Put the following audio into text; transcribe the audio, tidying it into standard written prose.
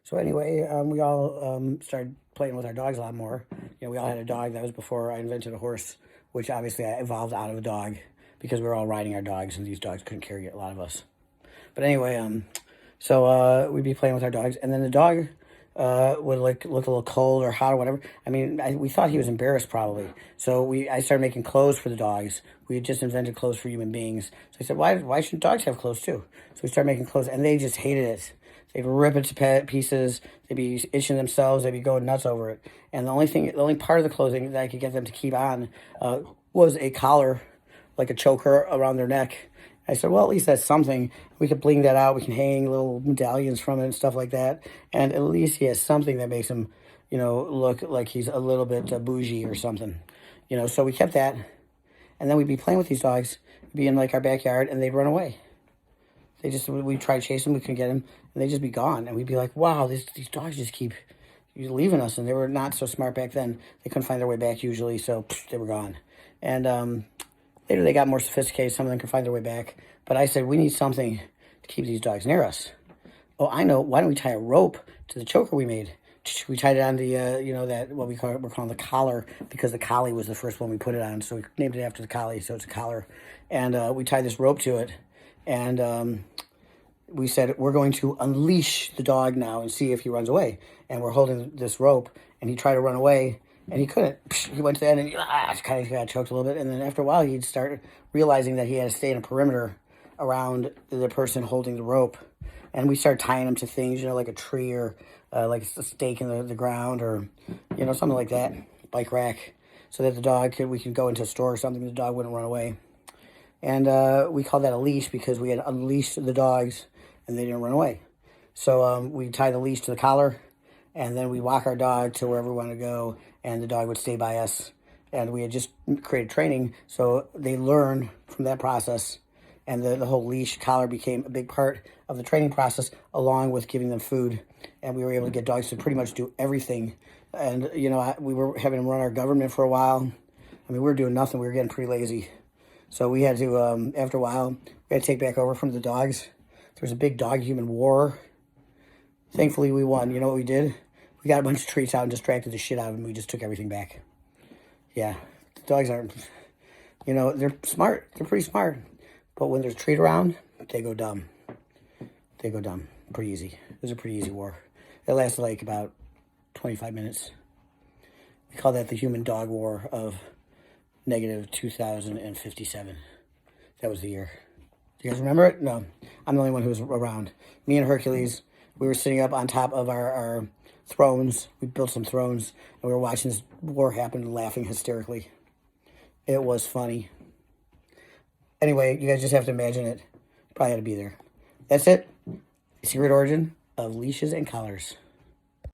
So anyway, we all started playing with our dogs a lot more. We all had a dog. That was before I invented a horse, which obviously I evolved out of a dog because we were all riding our dogs, and these dogs couldn't carry a lot of us. But anyway, so we'd be playing with our dogs, and then the dog would look a little cold or hot or whatever. I mean, we thought he was embarrassed probably. So I started making clothes for the dogs. We had just invented clothes for human beings. So I said, why shouldn't dogs have clothes too? So we started making clothes, and they just hated it. They'd rip it to pieces. They'd be itching themselves. They'd be going nuts over it. And the only part of the clothing that I could get them to keep on was a collar, like a choker around their neck. I said, well, at least that's something. We could bling that out. We can hang little medallions from it and stuff like that. And at least he has something that makes him, look like he's a little bit bougie or something. So we kept that. And then we'd be playing with these dogs, be in like our backyard, and they'd run away. We'd try to chase them, we couldn't get them, and they'd just be gone. And we'd be like, wow, these dogs just keep leaving us. And they were not so smart back then. They couldn't find their way back usually, so they were gone. And later they got more sophisticated. Some of them could find their way back. But I said, we need something to keep these dogs near us. Oh, I know. Why don't we tie a rope to the choker we made? We tied it on the, that what we're calling the collar, because the collie was the first one we put it on. So we named it after the collie, so it's a collar. And we tied this rope to it. And we said, we're going to unleash the dog now and see if he runs away. And we're holding this rope, and he tried to run away, and he couldn't. He went to the end, and he kind of got choked a little bit. And then after a while, he'd start realizing that he had to stay in a perimeter around the person holding the rope. And we started tying him to things, like a tree or like a stake in the ground or, something like that, bike rack, so that we could go into a store or something, the dog wouldn't run away. And we called that a leash because we had unleashed the dogs and they didn't run away. So we tie the leash to the collar, and then we walk our dog to wherever we want to go, and the dog would stay by us. And we had just created training, so they learn from that process. And the whole leash collar became a big part of the training process, along with giving them food. And we were able to get dogs to pretty much do everything. And, we were having them run our government for a while. I mean, we were doing nothing. We were getting pretty lazy. So we had to, after a while, we had to take back over from the dogs. There was a big dog-human war. Thankfully, we won. You know what we did? We got a bunch of treats out and distracted the shit out of them. We just took everything back. Yeah, the dogs aren't, they're smart. They're pretty smart. But when there's a treat around, they go dumb. They go dumb. Pretty easy. It was a pretty easy war. It lasted like about 25 minutes. We call that the human dog war of negative 2057. That was the year. Do you guys remember it? No. I'm the only one who was around. Me and Hercules, we were sitting up on top of our thrones. We built some thrones, and we were watching this war happen and laughing hysterically. It was funny. Anyway, you guys just have to imagine it. Probably had to be there. That's it. Secret origin of leashes and collars.